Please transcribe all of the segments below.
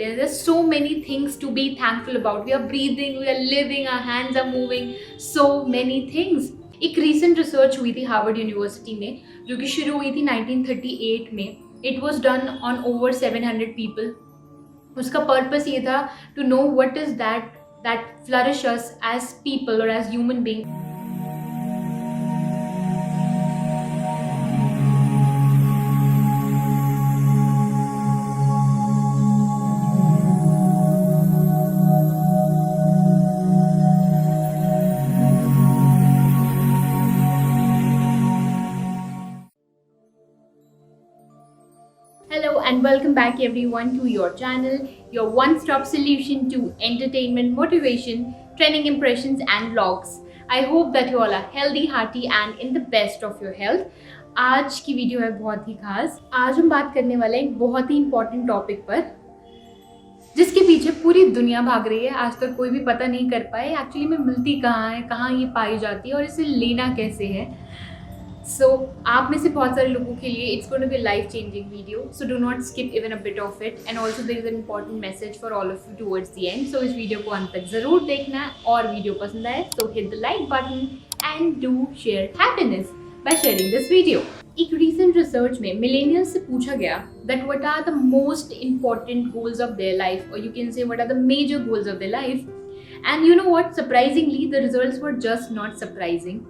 There's so many things to be thankful about. We are breathing, we are living, our hands are moving, so many things. एक recent research हुई थी Harvard university में, जो कि शुरू हुई थी 1938 में. It was done on over 700 people. उसका पर्पस ये था to know what is that flourish us as people or as human beings. Hello and welcome back everyone to your channel, your one-stop solution to entertainment, motivation, trending impressions and vlogs. I hope that you all are healthy, hearty and in the best of your health. आज की video है बहुत ही खास. आज हम बात करने वाले हैं एक बहुत ही इम्पोर्टेंट टॉपिक पर, जिसके पीछे पूरी दुनिया भाग रही है. आज तक कोई भी पता नहीं कर पाए एक्चुअली में मिलती कहाँ है, कहाँ ये पाई जाती है और इसे लेना कैसे है. So, आप में से बहुत सारे लोगों के लिए it's going to be a life-changing video. So do not skip even a bit of it. And also there is an important message for all of you towards the end. So इस video को अंत तक ज़रूर देखना है और video पसंद आए तो hit the like button and do share happiness by sharing this video. एक recent research में millennials से पूछा गया that what are the most important goals of their life, or you can say what are the major goals of their life. And you know what? Surprisingly, the results were just not surprising.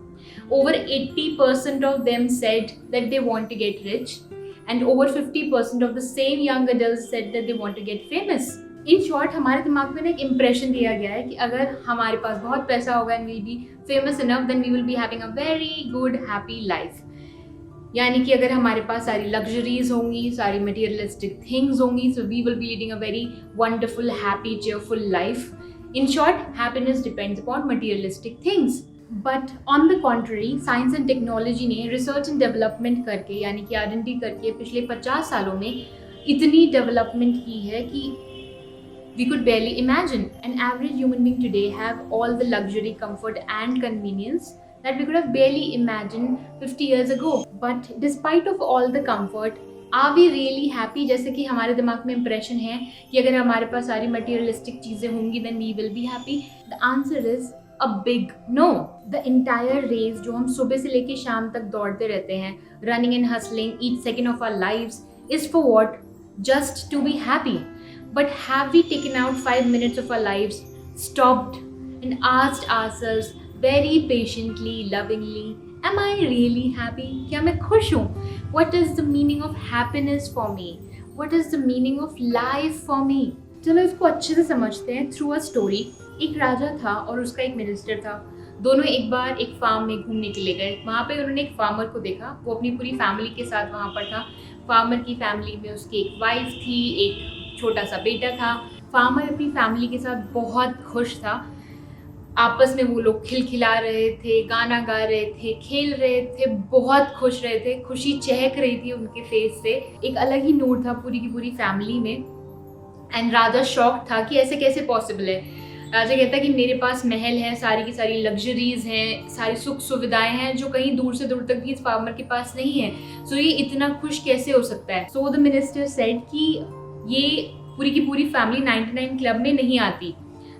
Over 80% of them said that they want to get rich, and over 50% of the same young adults said that they want to get famous. In short, हमारे दिमाग में ना एक impression दिया गया है कि अगर हमारे पास बहुत पैसा होगा and we'll be famous enough, then we will be having a very good happy life. यानी कि अगर हमारे पास सारी luxuries होंगी, सारी materialistic things होंगी, so we will be leading a very wonderful, happy, cheerful life. In short, happiness depends upon materialistic things. But on the contrary, science and technology ने research and development करके यानी कि R&D करके पिछले 50 सालों में इतनी डेवलपमेंट की है कि we could barely imagine. An average human being today have all the luxury, comfort and convenience that we could have barely imagined 50 years ago. But despite of all the comfort, are we really happy? जैसे कि हमारे दिमाग में impression है कि अगर हमारे पास सारी मटीरियलिस्टिक चीज़ें होंगी then we will be happy. The answer is a big no. The entire race जो हम सुबह से लेके शाम तक दौड़ते रहते हैं, running and hustling each second of our lives, is for what? Just to be happy. But have we taken out 5 minutes of our lives, stopped and asked ourselves very patiently, lovingly, am I really happy? क्या मैं खुश हूँ? What is the meaning of happiness for me? What is the meaning of life for me? चलो इसको अच्छे से समझते हैं through a story. एक राजा था और उसका एक मिनिस्टर था. दोनों एक बार एक फार्म में घूमने के लिए गए. वहाँ पे उन्होंने एक फार्मर को देखा. वो अपनी पूरी फैमिली के साथ वहाँ पर था. फार्मर की फैमिली में उसकी एक वाइफ थी, एक छोटा सा बेटा था. फार्मर अपनी फैमिली के साथ बहुत खुश था. आपस में वो लोग खिलखिला रहे थे, गाना गा रहे थे, खेल रहे थे, बहुत खुश रहे थे. खुशी चहक रही थी उनके फेस से. एक अलग ही नोट था पूरी की पूरी फैमिली में. एंड राजा शॉक था कि ऐसे कैसे पॉसिबल है. राजा कहता है कि मेरे पास महल है, सारी की सारी लग्जरीज हैं, सारी सुख सुविधाएं हैं जो कहीं दूर से दूर तक भी इस फार्मर के पास नहीं है. सो ये इतना खुश कैसे हो सकता है. सो द मिनिस्टर सेड कि ये पूरी की पूरी फैमिली 99 क्लब में नहीं आती.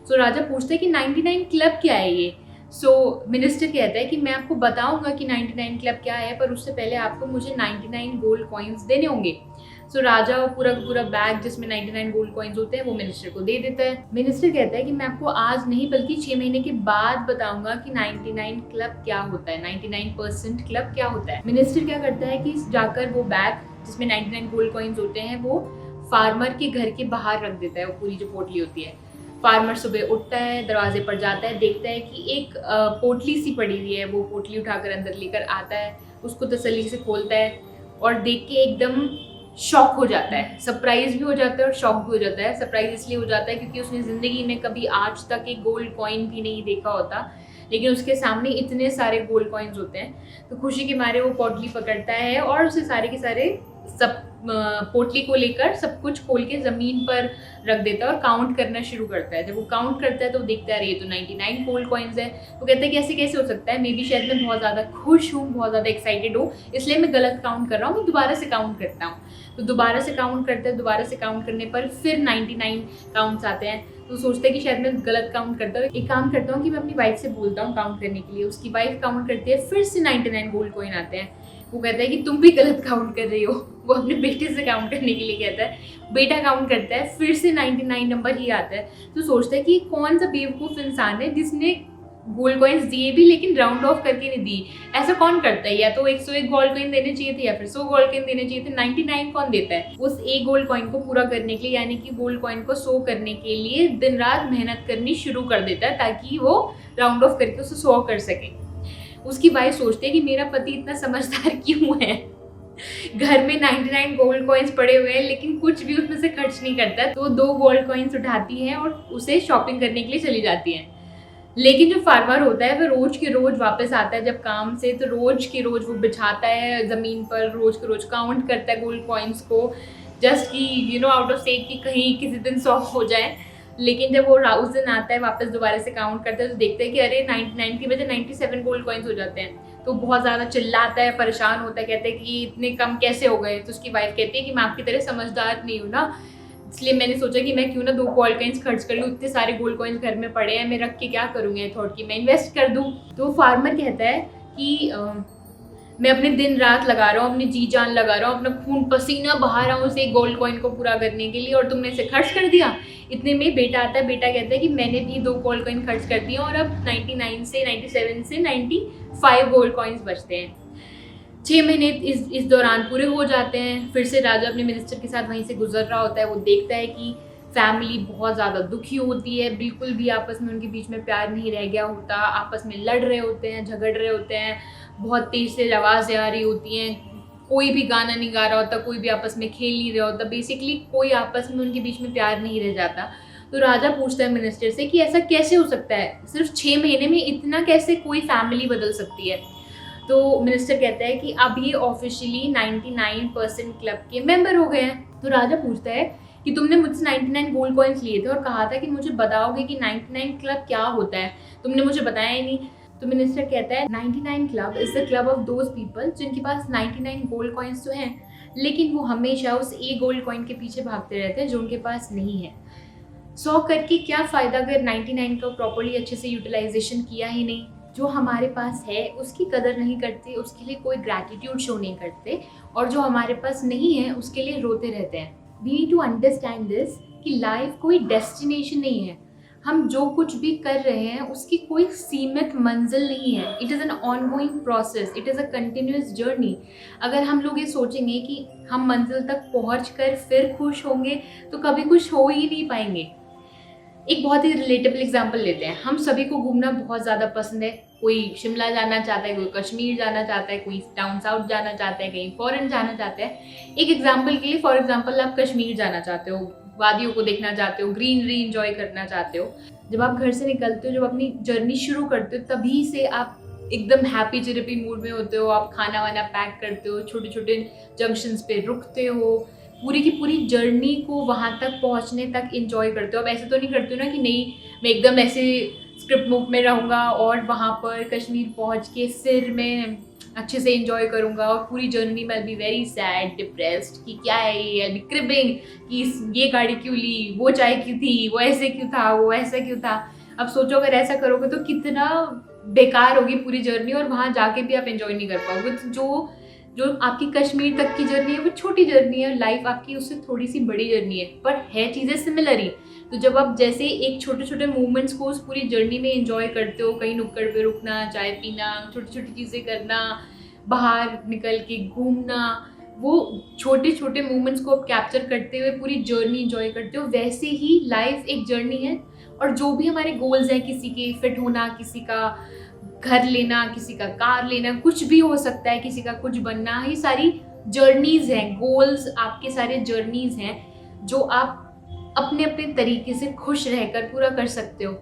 सो राजा पूछता है कि 99 क्लब क्या है ये. सो मिनिस्टर कहता है कि मैं आपको बताऊंगा कि 99 क्लब क्या है, पर उससे पहले आपको मुझे 99 गोल्ड कॉइन्स देने होंगे. सो राजा वो पूरा पूरा बैग जिसमें 99 गोल्ड कॉइन्स होते हैं वो मिनिस्टर को दे देता है. मिनिस्टर कहता है कि मैं आपको आज नहीं बल्कि 6 महीने के बाद बताऊंगा कि 99 क्लब क्या होता है, 99% क्लब क्या होता है. मिनिस्टर क्या करता है कि जाकर वो बैग जिसमें 99 गोल्ड कॉइन्स होते हैं वो फार्मर के घर के बाहर रख देता है. वो पूरी जो पोटली होती है. फार्मर सुबह उठता है, दरवाजे पर जाता है, देखता है कि एक पोटली सी पड़ी हुई है. वो पोटली उठाकर अंदर लेकर आता है, उसको तसल्ली से खोलता है और देख के एकदम शॉक हो जाता है. सरप्राइज भी हो जाता है और शॉक भी हो जाता है. सरप्राइज इसलिए हो जाता है क्योंकि उसने ज़िंदगी में कभी आज तक एक गोल्ड कॉइन भी नहीं देखा होता, लेकिन उसके सामने इतने सारे गोल्ड कॉइन्स होते हैं. तो खुशी के मारे वो पोटली पकड़ता है और उसे सारे के सारे सब पोटली को लेकर सब कुछ खोल के ज़मीन पर रख देता है और काउंट करना शुरू करता है। जब वो काउंट करता है तो वो देखता है अरे ये तो 99 गोल्ड कॉइन्स है। तो कहता है कि ऐसे कैसे हो सकता है, मे बी शायद मैं बहुत ज़्यादा खुश हूँ, बहुत ज़्यादा एक्साइटेड हूँ, इसलिए मैं गलत काउंट कर रहा हूँ, मैं दोबारा से काउंट करता हूँ। तो दोबारा से काउंट करता है, दोबारा से काउंट करने पर फिर 99 काउंट्स आते हैं। तो सोचते हैं कि शायद मैं गलत काउंट करता हूँ, एक काम करता हूँ कि मैं अपनी वाइफ से बोलता हूँ काउंट करने के लिए। उसकी वाइफ काउंट करती है, फिर से 99 गोल्ड कॉइन आते हैं। वो कहता है कि तुम भी गलत काउंट कर रही हो। वो अपने बेटे से काउंट करने के लिए कहता है, बेटा काउंट करता है, फिर से 99 नंबर ही आता है। तो सोचता है कि कौन सा बेवकूफ़ इंसान है जिसने गोल्ड कॉइन्स दिए भी लेकिन राउंड ऑफ करके नहीं दी। ऐसा कौन करता है? या तो 101 गोल्ड कॉइन देने चाहिए थे या फिर 100 गोल्ड कॉइन देने चाहिए थे, 99 कौन देता है? उस एक गोल्ड कॉइन को पूरा करने के लिए, यानी कि गोल्ड कॉइन को 100 करने के लिए दिन रात मेहनत करनी शुरू कर देता है ताकि वो राउंड ऑफ करके उसे 100 कर सके। उसकी वाइफ सोचती है कि मेरा पति इतना समझदार क्यों है, घर में 99 गोल्ड कॉइन्स पड़े हुए हैं लेकिन कुछ भी उसमें से खर्च नहीं करता। तो 2 गोल्ड कॉइन्स उठाती है और उसे शॉपिंग करने के लिए चली जाती है। लेकिन जो फार्मर होता है वह रोज के रोज वापस आता है जब काम से, तो रोज के रोज वो बिछाता है ज़मीन पर, रोज के रोज काउंट करता है गोल्ड कॉइन्स को, जस्ट कि आउट ऑफ सेक कि कहीं किसी दिन 100 हो जाए। लेकिन जब वो उस दिन आता है वापस दोबारा से काउंट करता है तो देखते हैं कि अरे 99 की वजह 97 गोल्ड कॉइन्स हो जाते हैं। तो बहुत ज़्यादा चिल्लाता है, परेशान होता है, कहते हैं कि इतने कम कैसे हो गए। तो उसकी वाइफ कहती है कि मैं आपकी तरह समझदार नहीं हूँ ना, इसलिए मैंने सोचा कि मैं क्यों ना 2 गोल्ड कॉइन्स खर्च कर लूँ, इतने सारे गोल्ड कॉइन्स घर में पड़े हैं, मैं रख के क्या करूँगी, थॉट कि मैं इन्वेस्ट कर दूँ। तो फार्मर कहता है कि मैं अपने दिन रात लगा रहा हूँ, अपनी जी जान लगा रहा हूँ, अपना खून पसीना बहा रहा हूँ उस एक गोल्ड कॉइन को पूरा करने के लिए, और तुमने इसे खर्च कर दिया। इतने में बेटा आता है, बेटा कहता है कि मैंने भी 2 गोल्ड कॉइन खर्च कर दिए और अब 99 से 97 से 95 गोल्ड कॉइन्स बचते हैं। 6 महीने इस दौरान पूरे हो जाते हैं। फिर से राजा अपने मिनिस्टर के साथ वहीं से गुजर रहा होता है। वो देखता है कि फैमिली बहुत ज़्यादा दुखी होती है, बिल्कुल भी आपस में उनके बीच में प्यार नहीं रह गया होता, आपस में लड़ रहे होते हैं, झगड़ रहे होते हैं, बहुत तेज से आवाज़ें आ रही होती हैं, कोई भी गाना नहीं गा रहा होता, कोई भी आपस में खेल नहीं रहा होता, बेसिकली कोई आपस में उनके बीच में प्यार नहीं रह जाता। तो राजा पूछता है मिनिस्टर से कि ऐसा कैसे हो सकता है, सिर्फ 6 महीने में इतना कैसे कोई फैमिली बदल सकती है। तो मिनिस्टर कहता है कि अब ये ऑफिशियली 99% क्लब के मेंबर हो गए हैं। तो राजा पूछता है कि तुमने मुझसे 99 गोल्ड कॉइन्स लिए थे और कहा था कि मुझे बताओगे कि 99 क्लब क्या होता है, तुमने मुझे बताया ही नहीं। तो मिनिस्टर कहता है 99 club is the club of those people जिनके पास 99 गोल्ड कॉइन्स तो हैं, लेकिन वो हमेशा उस एक गोल्ड कॉइन के पीछे भागते रहते हैं जो उनके पास नहीं है। 100 करके क्या फ़ायदा अगर 99 का प्रॉपर्ली अच्छे से यूटिलाइजेशन किया ही नहीं। जो हमारे पास है उसकी कदर नहीं करते, उसके लिए कोई ग्रैटिट्यूड शो नहीं करते, और जो हमारे पास नहीं है उसके लिए रोते रहते हैं। We need to understand this कि लाइफ कोई डेस्टिनेशन नहीं है, हम जो कुछ भी कर रहे हैं उसकी कोई सीमित मंजिल नहीं है। It is an ongoing process, it is a continuous journey. अगर हम लोग ये सोचेंगे कि हम मंजिल तक पहुँच कर फिर खुश होंगे तो कभी खुश हो ही नहीं पाएंगे। एक बहुत ही रिलेटेबल एग्जांपल लेते हैं। हम सभी को घूमना बहुत ज़्यादा पसंद है, कोई शिमला जाना चाहता है, कोई कश्मीर जाना चाहता है, कोई डाउन साउथ जाना चाहता है, कहीं फॉरेन जाना चाहता है। एक एग्जांपल के लिए, फॉर एग्जांपल आप कश्मीर जाना चाहते हो, वादियों को देखना चाहते हो, ग्रीनरी इंजॉय करना चाहते हो। जब आप घर से निकलते हो, जब अपनी जर्नी शुरू करते हो, तभी से आप एकदम हैप्पी चिरपी मूड में होते हो। आप खाना वाना पैक करते हो, छोटे छोटे जंक्शंस पे रुकते हो, पूरी की पूरी जर्नी को वहाँ तक पहुँचने तक एंजॉय करते हो। अब ऐसे तो नहीं करते हो ना कि नहीं मैं एकदम ऐसे स्क्रिप्ट मूव में रहूँगा और वहाँ पर कश्मीर पहुँच के फिर मैं अच्छे से एंजॉय करूँगा, और पूरी जर्नी में बी वेरी सैड डिप्रेस्ड कि क्या है ये, आई बी क्रिबिंग कि ये गाड़ी क्यों ली, वो चाय क्यों थी, वो ऐसे क्यों था, वो ऐसा क्यों था। अब सोचो अगर ऐसा करोगे तो कितना बेकार होगी पूरी जर्नी, और वहाँ जाके भी आप एंजॉय नहीं कर पाओगे। तो जो आपकी कश्मीर तक की जर्नी है वो छोटी जर्नी है, लाइफ आपकी उससे थोड़ी सी बड़ी जर्नी है, पर है चीज़ें सिमिलर ही। तो जब आप जैसे एक छोटे छोटे मूवमेंट्स को उस पूरी जर्नी में एंजॉय करते हो, कहीं नुक्कड़ पे रुकना, चाय पीना, छोटी छोटी चीज़ें करना, बाहर निकल के घूमना, वो छोटे छोटे मूवमेंट्स को आप कैप्चर करते हुए पूरी जर्नी एंजॉय करते हो, वैसे ही लाइफ एक जर्नी है। और जो भी हमारे गोल्स हैं, किसी के फिट होना, किसी का घर लेना, किसी का कार लेना, कुछ भी हो सकता है, किसी का कुछ बनना, ये सारी जर्नीज हैं। गोल्स आपके सारे जर्नीज हैं जो आप अपने अपने तरीके से खुश रहकर पूरा कर सकते हो।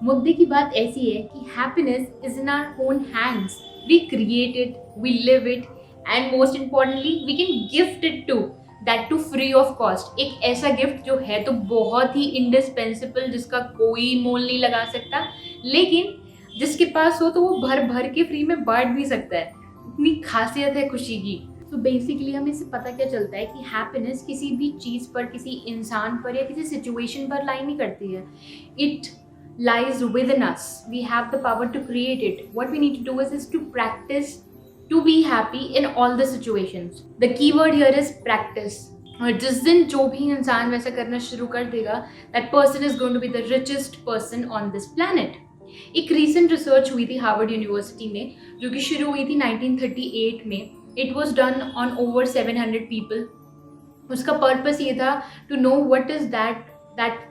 मुद्दे की बात ऐसी है कि happiness is in our own hands, we create it, we live it and most importantly we can gift it to, that too free of cost. एक ऐसा गिफ्ट जो है तो बहुत ही इंडिस्पेंसिबल, जिसका कोई मोल नहीं लगा सकता, लेकिन जिसके पास हो तो वो भर भर के फ्री में बांट भी सकता है। इतनी खासियत है खुशी की। तो बेसिकली हमें इससे पता क्या चलता है कि हैप्पीनेस किसी भी चीज़ पर, किसी इंसान पर या किसी सिचुएशन पर लाई नहीं करती है। It lies within us. We have the power to create it. What we need to do is to practice to be happy in all the situations. The key word here is practice. और जिस दिन जो भी इंसान वैसा करना शुरू कर देगा, that person is going to be the richest person on this planet. एक recent research हुई थी हार्वर्ड यूनिवर्सिटी में, जो कि शुरू हुई थी 1938 में. It was done on over 700 people. उसका पर्पस ये था to know what is that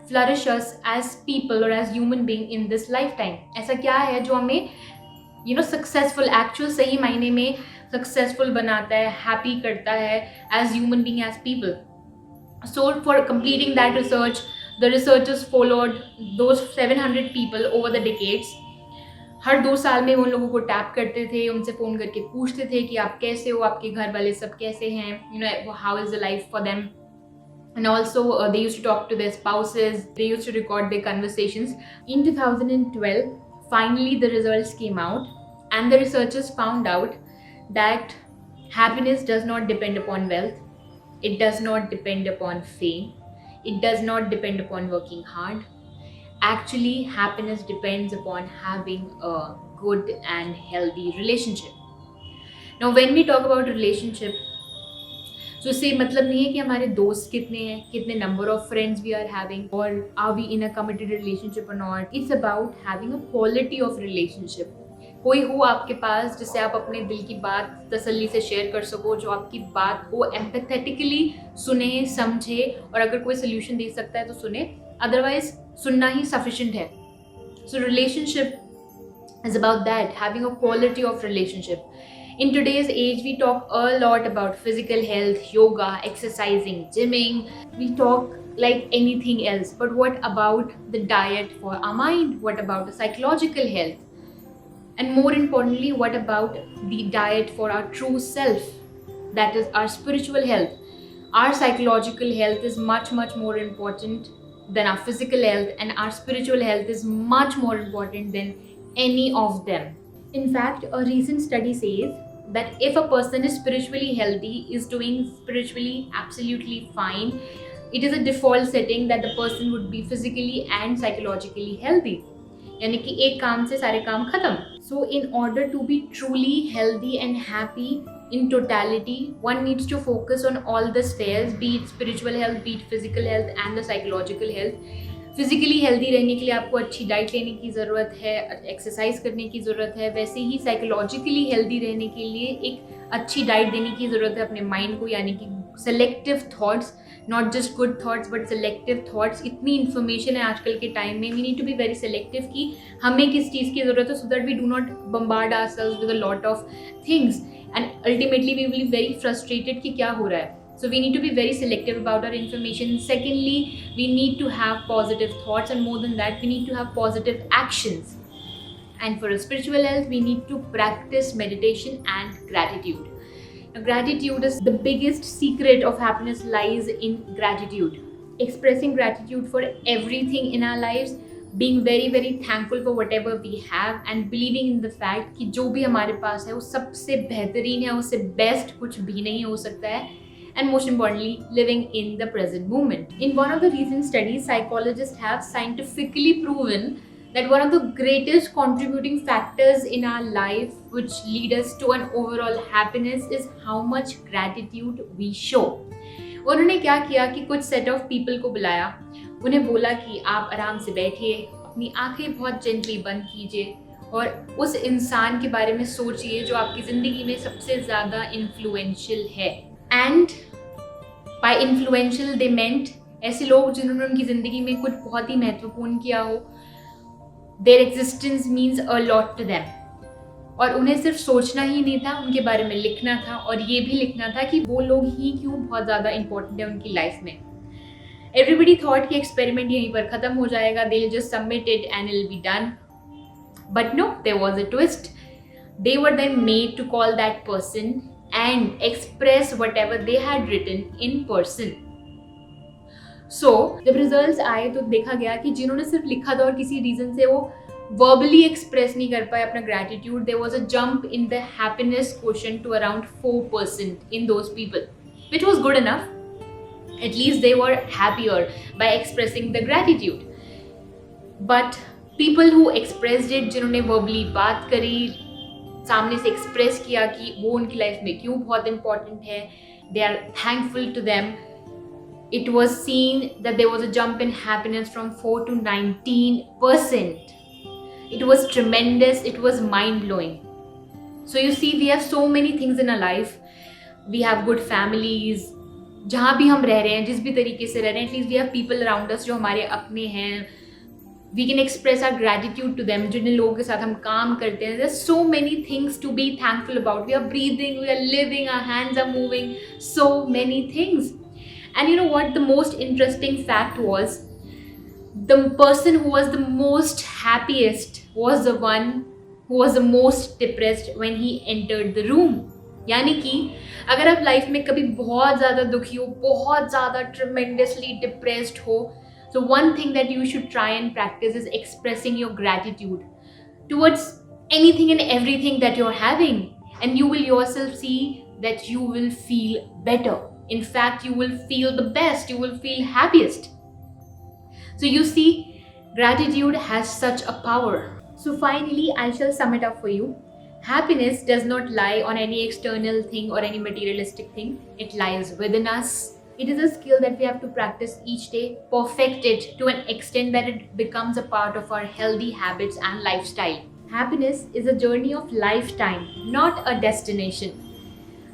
flourish us as people or as human being in this lifetime. ऐसा क्या है जो हमें सक्सेसफुल, एक्चुअल सही मायने में सक्सेसफुल बनाता है, हैप्पी करता है as human being, as people. So for completing that research, the researchers followed those 700 people over the decades. हर 2 साल में वो लोगों को टैप करते थे, उनसे फ़ोन करके पूछते थे कि आप कैसे हो, आपके घर वाले सब कैसे हैं, how is the life for them. And also they used to talk to their spouses, they used to record their conversations. In 2012, finally the results came out, and the researchers found out that happiness does not depend upon wealth, it does not depend upon fame, it does not depend upon working hard. Actually, happiness depends upon having a good and healthy relationship. Now, when we talk about relationship, so इससे मतलब नहीं है कि हमारे दोस्त कितने हैं, कितने number of friends we are having, और are we in a committed relationship और not. It's about having a quality of relationship. कोई हो आपके पास जिससे आप अपने दिल की बात तसल्ली से शेयर कर सको, जो आपकी बात को एम्पैथेटिकली सुने, समझे, और अगर कोई सोल्यूशन दे सकता है तो सुने, अदरवाइज सुनना ही सफिशिएंट है. सो relationship is about that, having a quality of relationship. In today's age, we talk a lot about physical health, yoga, exercising, gymming. We talk like anything else. But what about the diet for our mind? What about the psychological health? And more importantly, what about the diet for our true self? That is our spiritual health. Our psychological health is much, much more important than our physical health, and our spiritual health is much more important than any of them. In fact, a recent study says that if a person is spiritually healthy, is doing spiritually absolutely fine, it is a default setting that the person would be physically and psychologically healthy. यानी कि एक काम से सारे काम खत्म. So in order to be truly healthy and happy in totality, one needs to focus on all the spheres, be it spiritual health, be it physical health and the psychological health. Physically healthy रहने के लिए आपको अच्छी diet लेने की ज़रूरत है, exercise करने की ज़रूरत है. वैसे ही साइकोलॉजिकली हेल्दी रहने के लिए एक अच्छी डाइट देने की ज़रूरत है अपने माइंड को, यानी कि selective thoughts, not just good thoughts but selective thoughts. इतनी इन्फॉर्मेशन है आजकल के टाइम में, we need to be very selective कि हमें किस चीज़ की ज़रूरत है, so that we do not bombard ourselves with a lot of things and ultimately we will be very frustrated कि क्या हो रहा है. So we need to be very selective about our information. Secondly, we need to have positive thoughts, and more than that, we need to have positive actions. And for a spiritual health, we need to practice meditation and gratitude. Now, gratitude is the biggest secret of happiness lies in gratitude. Expressing gratitude for everything in our lives, being very very thankful for whatever we have, and believing in the fact कि जो भी हमारे पास है वो सबसे बेहतरीन है, उससे बेस्ट कुछ भी नहीं हो सकता है. And most importantly, living in the present moment. In one of the recent studies, psychologists have scientifically proven that one of the greatest contributing factors in our life which lead us to an overall happiness is how much gratitude we show. उन्होंने क्या किया कि कुछ set of people को बुलाया, उन्हें बोला कि आप आराम से बैठिए, अपनी आंखें बहुत जेंटली बंद कीजिए और उस इंसान के बारे में सोचिए जो आपकी ज़िंदगी में सबसे ज़्यादा इन्फ्लुएंशियल है. And by influential they meant ऐसे लोग जिन्होंने उनकी ज़िंदगी में कुछ बहुत ही महत्वपूर्ण किया हो. Their existence means a lot to them. और उन्हें सिर्फ सोचना ही नहीं था, उनके बारे में लिखना था, और ये भी लिखना था कि वो लोग ही क्यों बहुत ज़्यादा इम्पोर्टेंट है उनकी लाइफ में. Everybody thought कि एक्सपेरिमेंट यहीं पर ख़त्म हो जाएगा, they'll just submit it and it'll be done. But no, there was a twist. They were then made to call that person and express whatever they had written in person. So, जब results आए तो देखा गया कि जिन्होंने सिर्फ लिखा था और किसी रीजन से वो verbally express नहीं कर पाए अपना gratitude, there was a jump in the happiness quotient to around 4% in those people, which was good enough. At least they were happier by expressing the gratitude. But people who expressed it, जिन्होंने verbally बात करी, सामने से express किया कि वो उनकी life में क्यों बहुत important है, they are thankful to them, it was seen that there was a jump in happiness from 4 to 19%. It was tremendous, it was mind-blowing. So you see, we have so many things in our life. We have good families, जहाँ भी हम रह रहे हैं, जिस भी तरीके से रह रहे हैं, at least we have people around us जो हमारे अपने हैं. We can express our gratitude to them, जिन लोगों के साथ हम काम करते हैं. There's so many things to be thankful about. We are breathing, we are living, our hands are moving, so many things. And you know what? The most interesting fact was, the person who was the most happiest was the one who was the most depressed when he entered the room. यानी कि अगर आप life में कभी बहुत ज़्यादा दुखी हो, बहुत ज़्यादा tremendously depressed हो, so one thing that you should try and practice is expressing your gratitude towards anything and everything that you're having, and you will yourself see that you will feel better. In fact, you will feel the best, you will feel happiest. So you see, gratitude has such a power. So finally, I shall sum it up for you. Happiness does not lie on any external thing or any materialistic thing. It lies within us. It is a skill that we have to practice each day, perfect it to an extent that it becomes a part of our healthy habits and lifestyle. Happiness is a journey of lifetime, not a destination.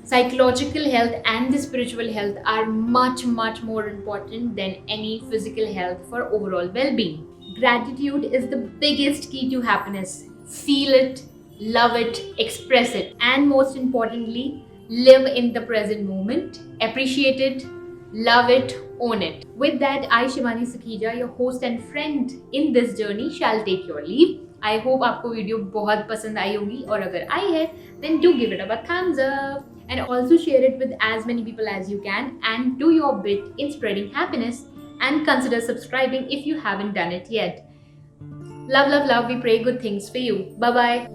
Psychological health and the spiritual health are much more important than any physical health for overall well-being. Gratitude is the biggest key to happiness. Feel it, love it, express it, and most importantly, live in the present moment. Appreciate it, love it, own it. With that, I, Shivani Sukhija, your host and friend in this journey, shall take your leave. I hope आपको video बहुत पसंद आई होगी, और अगर आई है then do give it a thumbs up and also share it with as many people as you can, and do your bit in spreading happiness, and consider subscribing if you haven't done it yet. Love, we pray good things for you. Bye bye.